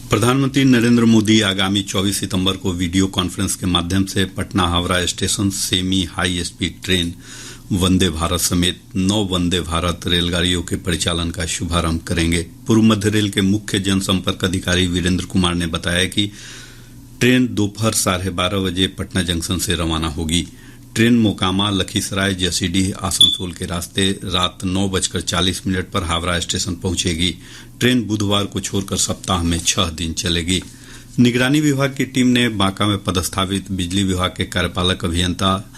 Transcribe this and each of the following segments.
प्रधानमंत्री नरेंद्र मोदी आगामी 24 सितंबर को वीडियो कॉन्फ्रेंस के माध्यम से Patna Howrah station semi high speed train Vande Bharat समेत 9 वंदे भारत रेलगाड़ियों के परिचालन का शुभारंभ करेंगे। पूर्व मध्य रेल के मुख्य जनसंपर्क अधिकारी वीरेंद्र कुमार ने बताया कि ट्रेन दोपहर 12:30 बजे पटना जंक्शन से रवाना होगी। ट्रेन मोकामा, लखीसराय, जसीडीह, आसनसोल के रास्ते रात 9:40 पर हावड़ा स्टेशन पहुंचेगी। ट्रेन बुधवार को छोड़कर सप्ताह में 6 दिन चलेगी। निगरानी विभाग की टीम ने बांका में पदस्थापित बिजली विभाग के कार्यपालक अभियंता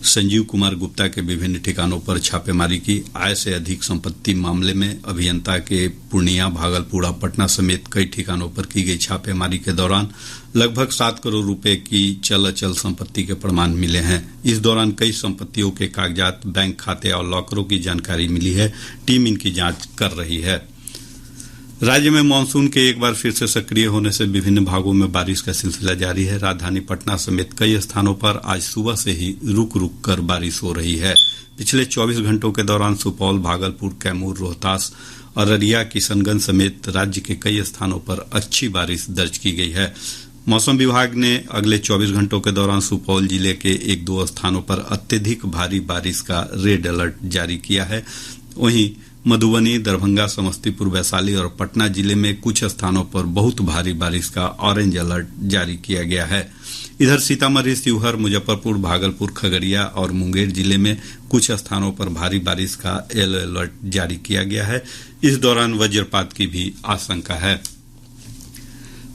संजीव कुमार गुप्ता के विभिन्न ठिकानों पर छापेमारी की। आय से अधिक संपत्ति मामले में अभियंता के पूर्णिया, भागलपुर, पटना समेत कई ठिकानों पर की गई छापेमारी के दौरान लगभग 7 करोड़ रुपए की चल अचल संपत्ति के प्रमाण मिले हैं। इस दौरान कई संपत्तियों के कागजात, बैंक खाते और लॉकरों की जानकारी मिली है। टीम इनकी जांच कर रही है। राज्य में मानसून के एक बार फिर से सक्रिय होने से विभिन्न भागों में बारिश का सिलसिला जारी है। राजधानी पटना समेत कई स्थानों पर आज सुबह से ही रुक रुक कर बारिश हो रही है। पिछले 24 घंटों के दौरान सुपौल, भागलपुर, कैमूर, रोहतास, अररिया, किशनगंज समेत राज्य के कई स्थानों पर अच्छी बारिश दर्ज की गई है। मौसम विभाग ने अगले 24 घंटों के दौरान सुपौल जिले के 1-2 स्थानों पर अत्यधिक भारी बारिश का रेड अलर्ट जारी किया है। वहीं मधुबनी, दरभंगा, समस्तीपुर, वैशाली और पटना जिले में कुछ स्थानों पर बहुत भारी बारिश का ऑरेंज अलर्ट जारी किया गया है। इधर सीतामढ़ी, शिवहर, मुजफ्फरपुर, भागलपुर, खगड़िया और मुंगेर जिले में कुछ स्थानों पर भारी बारिश का येलो अलर्ट जारी किया गया है। इस दौरान वज्रपात की भी आशंका है।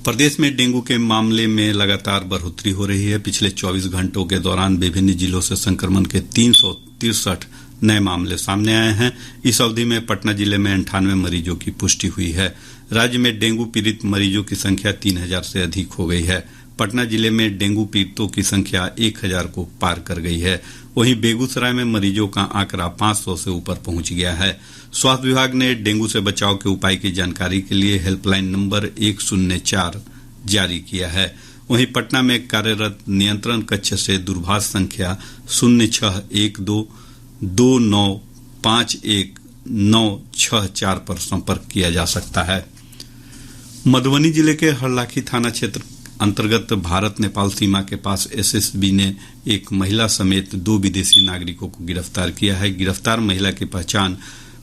प्रदेश में डेंगू के मामले में लगातार बढ़ोतरी हो रही है। पिछले 24 घंटों के दौरान विभिन्न जिलों से संक्रमण के 363 नए मामले सामने आए हैं। इस अवधि में पटना जिले में 98 मरीजों की पुष्टि हुई है। राज्य में डेंगू पीड़ित मरीजों की संख्या 3000 से अधिक हो गई है। पटना जिले में डेंगू पीड़ितों की संख्या 1000 को पार कर गई है। वहीं बेगूसराय में मरीजों का आंकड़ा 500 से ऊपर पहुंच गया है। स्वास्थ्य विभाग ने डेंगू से बचाव के उपाय की जानकारी के लिए हेल्पलाइन नंबर 104 जारी किया है। वहीं पटना में कार्यरत नियंत्रण कक्ष से दूरभाष संख्या 0612295194 पर संपर्क किया जा सकता है। मधुबनी जिले के हरलाखी थाना क्षेत्र अंतर्गत भारत नेपाल सीमा के पास एसएसबी ने एक महिला समेत 2 विदेशी नागरिकों को गिरफ्तार किया है। गिरफ्तार महिला की पहचान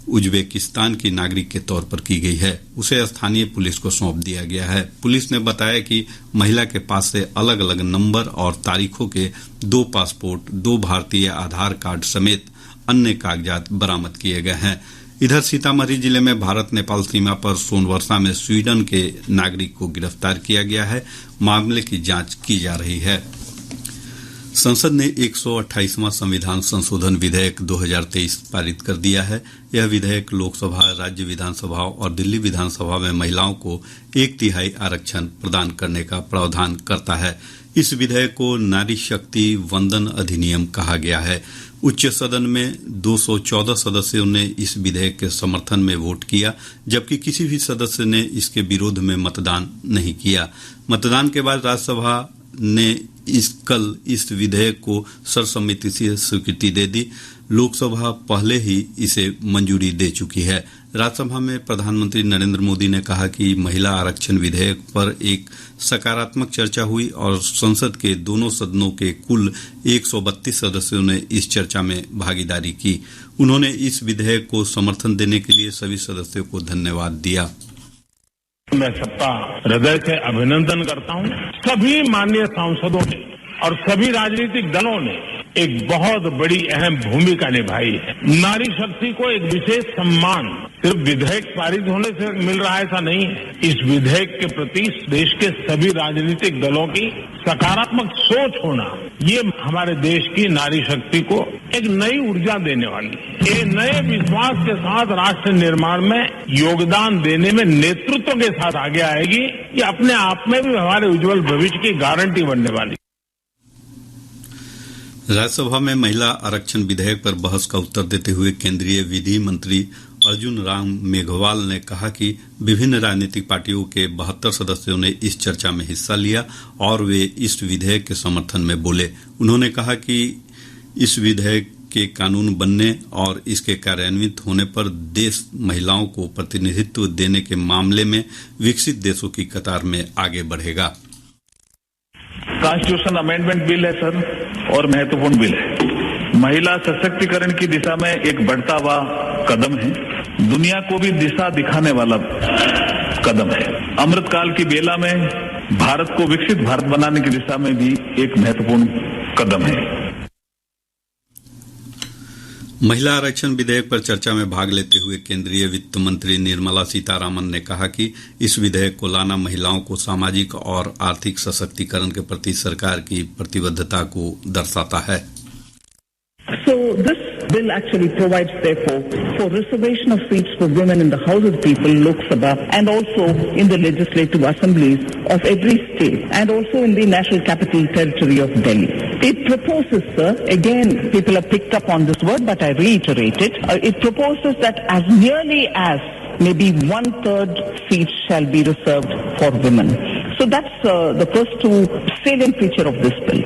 उज्बेकिस्तान की नागरिक के तौर पर की गई है। उसे स्थानीय पुलिस को सौंप दिया गया है। पुलिस ने बताया कि महिला के पास से अलग अलग नंबर और तारीखों के 2 पासपोर्ट, 2 भारतीय आधार कार्ड समेत अन्य कागजात बरामद किए गए हैं। इधर सीतामढ़ी जिले में भारत नेपाल सीमा पर सोनवर्षा में स्वीडन के नागरिक को गिरफ्तार किया गया है। मामले की जांच की जा रही है। संसद ने 128वां संविधान संशोधन विधेयक 2023 पारित कर दिया है। यह विधेयक लोकसभा, राज्य विधानसभाओं और दिल्ली विधानसभा में महिलाओं को 1/3 आरक्षण प्रदान करने का प्रावधान करता है। इस विधेयक को नारी शक्ति वंदन अधिनियम कहा गया है। उच्च सदन में 214 सदस्यों ने इस विधेयक के समर्थन में वोट किया, जबकि किसी भी सदस्य ने इसके विरोध में मतदान नहीं किया। मतदान के बाद राज्यसभा ने कल इस विधेयक को सर्वसम्मति से स्वीकृति दे दी। लोकसभा पहले ही इसे मंजूरी दे चुकी है। राज्यसभा में प्रधानमंत्री नरेंद्र मोदी ने कहा कि महिला आरक्षण विधेयक पर एक सकारात्मक चर्चा हुई और संसद के दोनों सदनों के कुल 132 सदस्यों ने इस चर्चा में भागीदारी की। उन्होंने इस विधेयक को समर्थन देने के लिए सभी सदस्यों को धन्यवाद दिया। मैं सबका हृदय से अभिनंदन करता हूं। सभी माननीय सांसदों ने और सभी राजनीतिक दलों ने एक बहुत बड़ी अहम भूमिका निभाई है। नारी शक्ति को एक विशेष सम्मान सिर्फ विधेयक पारित होने से मिल रहा है ऐसा नहीं है। इस विधेयक के प्रति देश के सभी राजनीतिक दलों की सकारात्मक सोच होना, ये हमारे देश की नारी शक्ति को एक नई ऊर्जा देने वाली है। ये नए विश्वास के साथ राष्ट्र निर्माण में योगदान देने में नेतृत्व के साथ आगे आएगी। ये अपने आप में भी हमारे उज्जवल भविष्य की गारंटी बनने वाली। राज्यसभा में महिला आरक्षण विधेयक पर बहस का उत्तर देते हुए केंद्रीय विधि मंत्री अर्जुन राम मेघवाल ने कहा कि विभिन्न राजनीतिक पार्टियों के 72 सदस्यों ने इस चर्चा में हिस्सा लिया और वे इस विधेयक के समर्थन में बोले। उन्होंने कहा कि इस विधेयक के कानून बनने और इसके कार्यान्वित होने पर देश महिलाओं को प्रतिनिधित्व देने के मामले में विकसित देशों की कतार में आगे बढ़ेगा। कॉन्स्टिट्यूशन अमेंडमेंट बिल है सर, और महत्वपूर्ण बिल है। महिला सशक्तिकरण की दिशा में एक बढ़ता हुआ कदम है, दुनिया को भी दिशा दिखाने वाला कदम है। अमृतकाल की बेला में भारत को विकसित भारत बनाने की दिशा में भी एक महत्वपूर्ण कदम है। महिला आरक्षण विधेयक पर चर्चा में भाग लेते हुए केंद्रीय वित्त मंत्री निर्मला सीतारामन ने कहा कि इस विधेयक को लाना महिलाओं को सामाजिक और आर्थिक सशक्तिकरण के प्रति सरकार की प्रतिबद्धता को दर्शाता है। So this bill actually provides, therefore, for reservation of seats for women in the House of People, Lok Sabha, and also in the legislative assemblies of every state, and also in the National Capital Territory of Delhi. It proposes, sir, again, people have picked up on this word, but I reiterate it. It proposes that as nearly as maybe 1/3 seats shall be reserved for women. So that's the first two salient feature of this bill.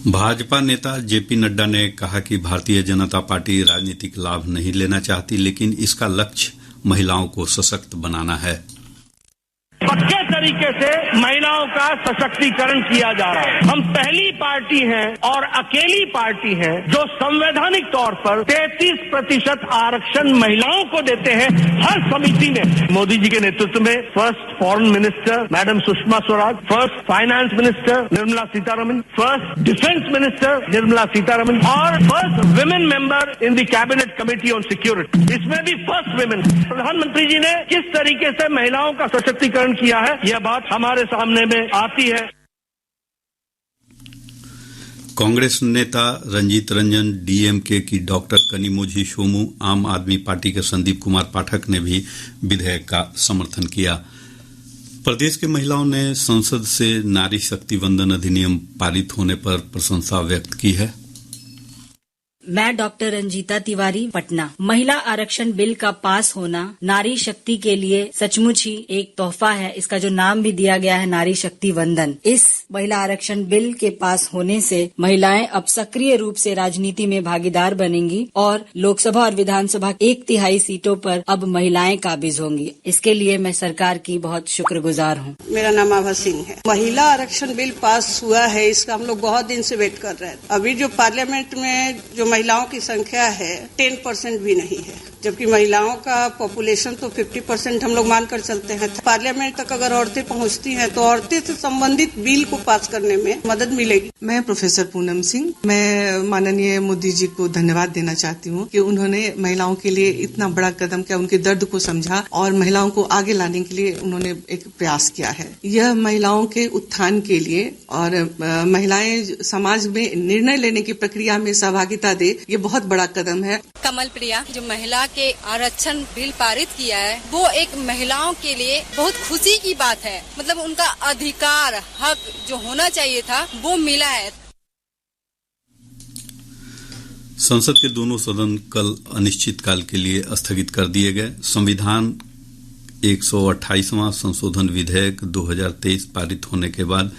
Bhajpa नेता JP Nadda ने कहा कि Bharatiya Janata party राजनीतिक लाभ नहीं लेना चाहती, लेकिन इसका लक्ष्य महिलाओं को सशक्त बनाना है। पक्के तरीके से महिलाओं का सशक्तिकरण किया जा रहा है। हम पहली पार्टी हैं और अकेली पार्टी हैं जो संवैधानिक तौर पर 33% आरक्षण महिलाओं को देते हैं हर समिति में। मोदी जी के नेतृत्व में first foreign minister madam Sushma Swaraj, first finance minister Nirmala Sitharaman, first defence minister Nirmala Sitharaman और first women member in the cabinet committee on security, इसमें भी फर्स्ट विमेन। प्रधानमंत्री जी ने किस तरीके से महिलाओं का सशक्तिकरण किया है, यह बात हमारे सामने में आती है। कांग्रेस नेता रंजीत रंजन, डीएमके की डॉक्टर कनिमोझी सोमू, आम आदमी पार्टी के संदीप कुमार पाठक ने भी विधेयक का समर्थन किया। प्रदेश की महिलाओं ने संसद से नारी शक्ति वंदन अधिनियम पारित होने पर प्रशंसा व्यक्त की है। मैं डॉक्टर रंजीता तिवारी, पटना। महिला आरक्षण बिल का पास होना नारी शक्ति के लिए सचमुच ही एक तोहफा है। इसका जो नाम भी दिया गया है नारी शक्ति वंदन। इस महिला आरक्षण बिल के पास होने से महिलाएं अब सक्रिय रूप से राजनीति में भागीदार बनेंगी और लोकसभा और विधानसभा 1/3 सीटों पर अब महिलाएं काबिज होंगी। इसके लिए मैं सरकार की बहुत शुक्रगुजार हूँ। मेरा नाम आभा सिंह है। महिला आरक्षण बिल पास हुआ है, इसका हम लोग बहुत दिन से वेट कर रहे हैं। अभी जो पार्लियामेंट में जो महिलाओं की संख्या है 10% भी नहीं है, जबकि महिलाओं का पॉपुलेशन तो 50% हम लोग मानकर चलते हैं। पार्लियामेंट तक अगर औरतें पहुंचती हैं तो औरतें से संबंधित बिल को पास करने में मदद मिलेगी। मैं प्रोफेसर पूनम सिंह, मैं माननीय मोदी जी को धन्यवाद देना चाहती हूँ कि उन्होंने महिलाओं के लिए इतना बड़ा कदम किया, उनके दर्द को समझा और महिलाओं को आगे लाने के लिए उन्होंने एक प्रयास किया है। यह महिलाओं के उत्थान के लिए और महिलाएं समाज में निर्णय लेने की प्रक्रिया में सहभागिता दे, ये बहुत बड़ा कदम है। कमल प्रिया, जो महिला के आरक्षण बिल पारित किया है वो एक महिलाओं के लिए बहुत खुशी की बात है। मतलब उनका अधिकार, हक जो होना चाहिए था वो मिला है। संसद के दोनों सदन कल अनिश्चितकाल के लिए स्थगित कर दिए गए। संविधान 128वां संशोधन विधेयक 2023 पारित होने के बाद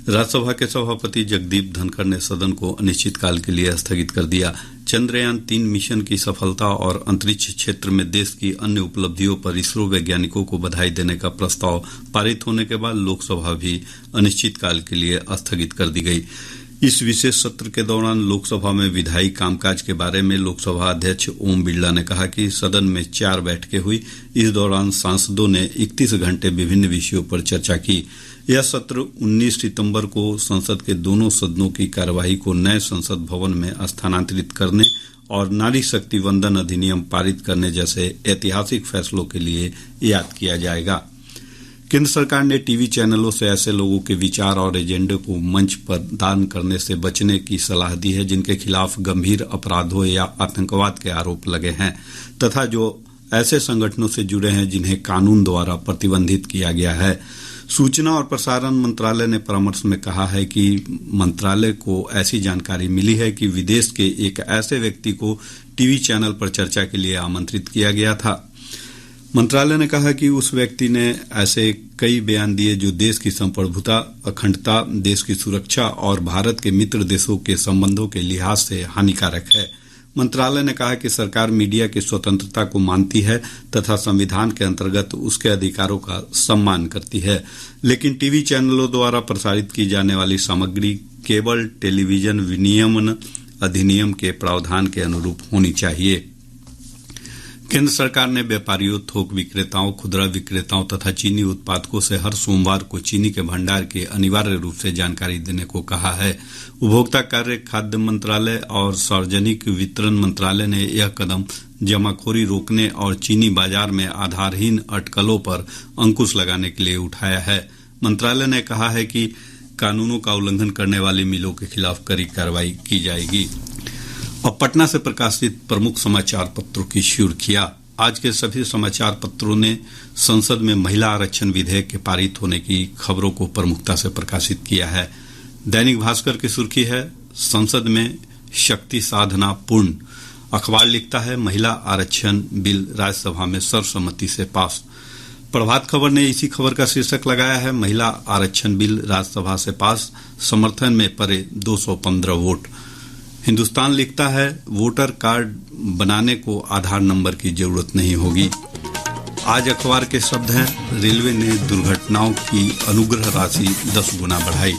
राज्यसभा के सभापति जगदीप धनखड़ ने सदन को अनिश्चितकाल के लिए स्थगित कर दिया। चंद्रयान 3 मिशन की सफलता और अंतरिक्ष क्षेत्र में देश की अन्य उपलब्धियों पर इसरो वैज्ञानिकों को बधाई देने का प्रस्ताव पारित होने के बाद लोकसभा भी अनिश्चितकाल के लिए स्थगित कर दी गई। इस विशेष सत्र के दौरान लोकसभा में विधायी कामकाज के बारे में लोकसभा अध्यक्ष ओम बिरला ने कहा कि सदन में 4 बैठकें हुई। इस दौरान सांसदों ने 31 घंटे विभिन्न विषयों पर चर्चा की। यह सत्र 19 सितंबर को संसद के दोनों सदनों की कार्यवाही को नए संसद भवन में स्थानांतरित करने और नारी शक्ति वंदन अधिनियम पारित करने जैसे ऐतिहासिक फैसलों के लिए याद किया जाएगा। केंद्र सरकार ने टीवी चैनलों से ऐसे लोगों के विचार और एजेंडे को मंच पर दान करने से बचने की सलाह दी है जिनके खिलाफ गंभीर अपराधों या आतंकवाद के आरोप लगे हैं तथा जो ऐसे संगठनों से जुड़े हैं जिन्हें कानून द्वारा प्रतिबंधित किया गया है। सूचना और प्रसारण मंत्रालय ने परामर्श में कहा है कि मंत्रालय को ऐसी जानकारी मिली है कि विदेश के एक ऐसे व्यक्ति को टीवी चैनल पर चर्चा के लिए आमंत्रित किया गया था। मंत्रालय ने कहा कि उस व्यक्ति ने ऐसे कई बयान दिए जो देश की संप्रभुता, अखंडता, देश की सुरक्षा और भारत के मित्र देशों के संबंधों के लिहाज से हानिकारक है। मंत्रालय ने कहा कि सरकार मीडिया की स्वतंत्रता को मानती है तथा संविधान के अंतर्गत उसके अधिकारों का सम्मान करती है, लेकिन टीवी चैनलों द्वारा प्रसारित की जाने वाली सामग्री केबल टेलीविजन विनियमन अधिनियम के प्रावधान के अनुरूप होनी चाहिए। केंद्र सरकार ने व्यापारियों, थोक विक्रेताओं, खुदरा विक्रेताओं तथा चीनी उत्पादकों से हर सोमवार को चीनी के भंडार की अनिवार्य रूप से जानकारी देने को कहा है। उपभोक्ता कार्य, खाद्य मंत्रालय और सार्वजनिक वितरण मंत्रालय ने यह कदम जमाखोरी रोकने और चीनी बाजार में आधारहीन अटकलों पर अंकुश लगाने के लिए उठाया है। मंत्रालय ने कहा है कि कानूनों का उल्लंघन करने वाली मिलों के खिलाफ कड़ी कार्रवाई की जाएगी। अब पटना से प्रकाशित प्रमुख समाचार पत्रों की सुर्खियां। आज के सभी समाचार पत्रों ने संसद में महिला आरक्षण विधेयक के पारित होने की खबरों को प्रमुखता से प्रकाशित किया है। दैनिक भास्कर की सुर्खी है, संसद में शक्ति साधना पूर्ण। अखबार लिखता है, महिला आरक्षण बिल राज्यसभा में सर्वसम्मति से पास। प्रभात खबर ने इसी खबर का शीर्षक लगाया है, महिला आरक्षण बिल राज्यसभा से पास, समर्थन में पड़े 215 वोट। हिंदुस्तान लिखता है, वोटर कार्ड बनाने को आधार नंबर की जरूरत नहीं होगी। आज अखबार के शब्द हैं, रेलवे ने दुर्घटनाओं की अनुग्रह राशि 10 गुना बढ़ाई।